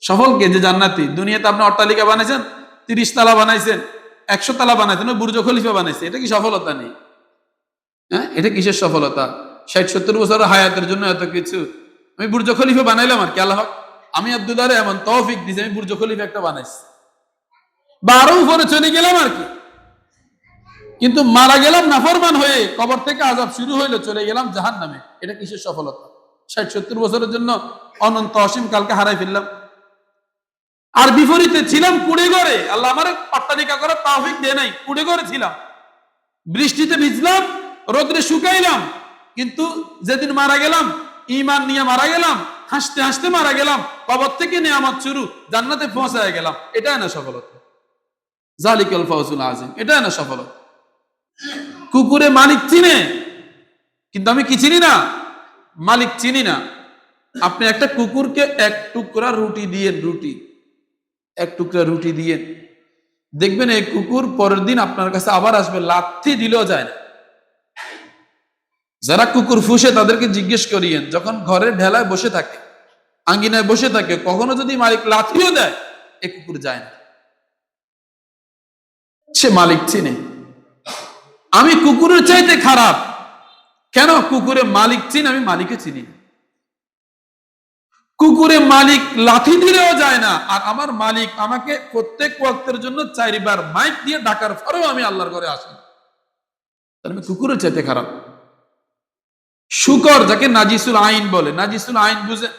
সফল কে? যে জান্নাতি। দুনিয়াতে আপনি অট্টালিকা বানাইছেন, 30 তালা বানাইছেন, 100 তালা বানাইছেন, বুর্জ খলিফা বানাইছে, এটা কি সফলতা নেই? হ্যাঁ, এটা কিসের সফলতা? 60-70 বছর হায়াতের জন্য এত কিছু, আমি বুর্জ খলিফা বানাইলাম আর কি। আল্লাহ আমি আব্দুল্লাহরে এমন তৌফিক দিয়েছি, আমি বুর্জ খলিফা একটা বানাইছি, বা আরো উপরে চলে গেলাম আর কি। কিন্তু মারা গেলাম নাফরমান হয়ে, কবর থেকে আযাব শুরু হইলো, চলে গেলাম জাহান্নামে, এটা কিসের সফলতা? 60-70 বছরের জন্য অনন্ত অসীম কালকে হারাই ফেললাম। আর বিপরীতে ছিলাম কুড়ে ঘরে, আল্লাহ আমার অট্টালিকা করার তৌফিক দেয় নাই, কুড়ে ঘরে ছিলাম, বৃষ্টিতে ভিজলাম, রোদ্রে শুকাইলাম, কিন্তু যেদিন মারা গেলাম ঈমান নিয়ে মারা গেলাম, হাসতে হাসতে মারা গেলাম, কবর থেকে নিয়ামত শুরু, জান্নাতে পৌঁছায় গেলাম, এটাই না সফলতা? জালিকাল ফাওজুল আযীম, এটাই না সফলতা? কুকুরে মালিক চিনে, কিন্তু আমি কি চিনি না? মালিক চিনি না। আপনি একটা কুকুরকে এক টুকরা রুটি দিয়েন, এক টুকরা রুটি দিয়েন, দেখবেন এই কুকুর পরের দিন আপনার কাছে আবার আসবে, লাথি দিলেও যায় না। যারা কুকুর ফুসে তাদেরকে জিজ্ঞেস করিয়েন, যখন ঘরের ঢেলায় বসে থাকে, আঙ্গিনায় বসে থাকে, কখনো যদি মালিক লাথিও দেয়, এই কুকুর যায় না। সে মালিক চিনে। আমি কুকুরের চাইতে খারাপ কেন? কুকুরে মালিক চিনি, আমি মালিককে চিনি না। কুকুরে মালিক লাথি দিলেও যায় না, আর আমার মালিক আমাকে প্রত্যেক ওয়াক্তের জন্য 4 বার মাইক দিয়ে ডাকার পরেও আমি আল্লাহর ঘরে আসি, তাহলে আমি কুকুরের চাইতে খারাপ। শুকর, যাকে নাজিসুল আইন বলে, নাজিসুল আইন বুঝে?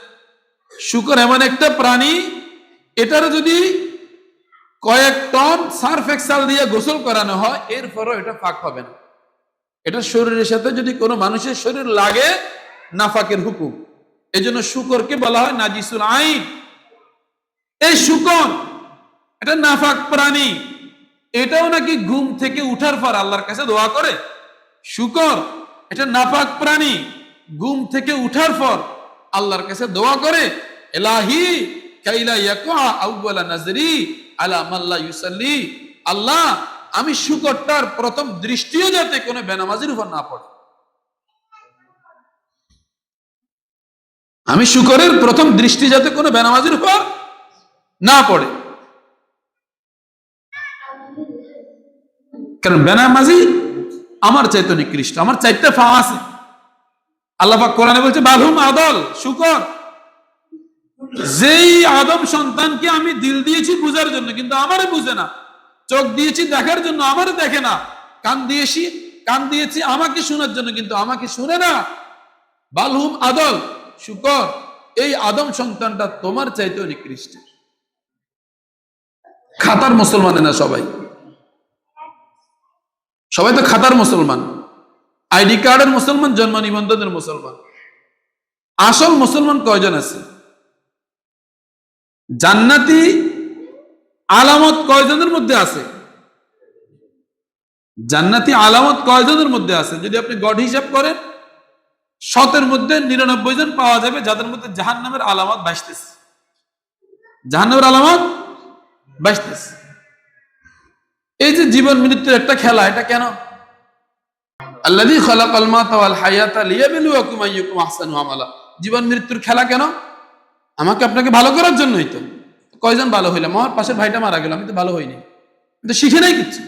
শুকর এমন একটা প্রাণী, এটার যদি কয়েক টন সার্ফ এক্সেল দিয়ে গোসল করানো হয়, এরপরও এটা পাক হবে না। এটা শরীরের সাথে যদি কোনো মানুষের শরীর লাগে, নাফাকের হুকুম। এজন্য শুকরকে বলা হয় নাজিসুল আইন। এই শুকর এটা নাফাক প্রাণী, এটাও নাকি ঘুম থেকে উঠার পর আল্লাহর কাছে দোয়া করে। শুকর এটা নাফাক প্রাণী, ঘুম থেকে উঠার পর আল্লাহর কাছে দোয়া করে, ইলাহি কাইলা ইয়াকা আউয়ালা নাজরি আলা মাল্লা ইউসাল্লি, আল্লাহ আমি শুকরটার প্রথম দৃষ্টিও যাতে কোনো বেনামাজির উপর না পড়ে। আমি শুকরের প্রথম দৃষ্টি যাতে কোনো বেনামাজির উপর না পড়ে, কারণ বেনামাজি আমার চাইতে নিকৃষ্ট, আমার 4টা পা আছে। আল্লাহ পাক কোরআনে বলছে বালহুম আদল, শুকর যেই আদম সন্তানকে আমি দিল দিয়েছি বুঝার জন্য, কিন্তু আমারে বুঝে না, চোখ দিয়েছি দেখার জন্য, আমারে দেখে না, কান দিয়েছি আমাকে শোনার জন্য, কিন্তু আমাকে শুনে না। বালহুম আদল, শুকর এই আদম সন্তানটা তোমার চাইতেও নিকৃষ্ট। খাতার মুসলমান না সবাই, সবাই তো খাতার মুসলমান, আইডি কার্ডের মুসলমান, জন্ম নিবন্ধনের মুসলমান। আসল মুসলমান কয়জন আছে? জান্নাতি আলামত কয়জনের মধ্যে আছে? জান্নাতি আলামত কয়জনের মধ্যে আছে? যদি আপনি গড় হিসাব করেন, 100-এর মধ্যে 99 জন পাওয়া যাবে যাদের মধ্যে জাহান্নামের আলামত ভাসতেছে, জাহান্নামের আলামত ভাসতেছে। এই যে জীবন মৃত্যুর একটা খেলা, এটা কেন? আল্লাযী খালাকাল মাউতা ওয়াল হায়াতা লিয়াবলুয়াকুম আইয়ুকুম আহসানু আমালা। জীবন মৃত্যুর খেলা কেন? আমাকে আপনাকে ভালো করার জন্যই তো। কয়জন ভালো হইলাম? আমার পাশের ভাইটা মারা গেল, আমি তো ভালো হইনি, কিন্তু শিখে নাই কিছু।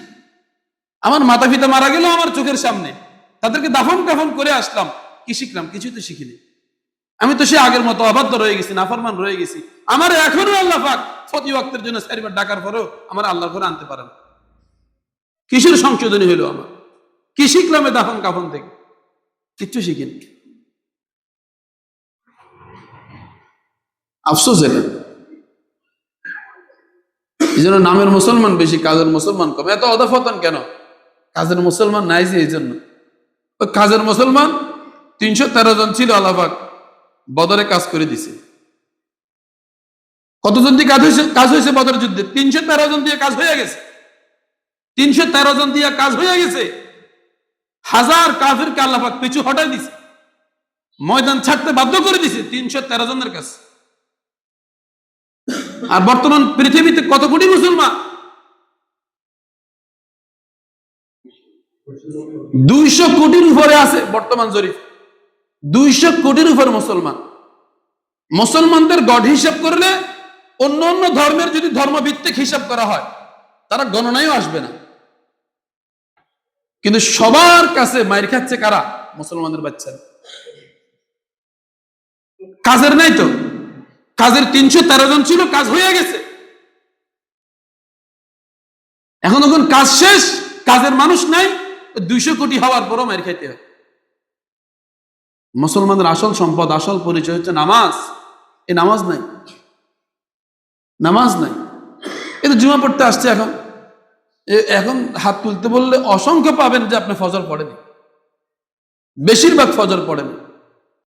আমার মাতা পিতা মারা গেল আমার চোখের সামনে, তাদেরকে দাফন কাফন করে আসলাম, কি শিখলাম? কিছুই তো শিখিনি। আমি তো সে আগের মতো অবাধ্য রয়ে গেছি, নাফরমান রয়ে গেছি। আমার এখনো আল্লাহ পাক প্রতি ওয়াক্তের জন্য 4 বার ডাকার পরেও আমার আল্লাহর ঘরে আনতে পারেন। কিসের সংশোধনী হইলো আমার? কি শিখলাম এই দাফন কাফন থেকে? কিচ্ছু শিখিনি। আফসোস এটা। এই জন্য নামের মুসলমান বেশি, কাজের মুসলমান কম। এত অধঃপতন কেন? কাজের মুসলমান নাই যে, এই জন্য। ওই কাজের মুসলমান 313 জন ছিল, আল্লাহ পাক বদরে কাজ করে দিছে। কতজন দিয়ে কাজ হয়েছে বদর যুদ্ধে? 313 জন দিয়ে কাজ হয়ে গেছে। 313 জন দিয়ে কাজ হয়ে গেছে। 1000 কাফিরকে আল্লাহ পাক পিছু হটাই দিছে, ময়দান ছাড়তে বাধ্য করে দিছে 313 জনের কাছে। আর বর্তমান পৃথিবীতে কত কোটি মুসলমান? 200 কোটির উপরে আছে বর্তমান জরিপ। 200 কোটির উপর মুসলমান। মুসলমানদের গড় হিসাব করলে অন্য অন্য ধর্মের যদি ধর্মভিত্তিক হিসাব করা হয় তারা গণনায়ও আসবে না, কিন্তু সবার কাছে মাইর খাচ্ছে কারা? মুসলমানদের বাচ্চারা। কাজের নাই তো, কাজের 313 জন ছিল, কাজ হয়ে গেছে, এখন যখন কাজ শেষ, কাজের মানুষ নাই, 200 কোটি হওয়ার পরও মাইর খাইতে হয়। মুসলমানদের আসল সম্পদ, আসল পরিচয় হচ্ছে নামাজ। এই নামাজ নাই, নামাজ নাই। এটা জুমা পড়তে আসছে, এখন হাত তুলতে বললে অসংখ্য পাবেন যে আপনি ফজর পড়েনি, বেশিরভাগ ফজর পড়েনি।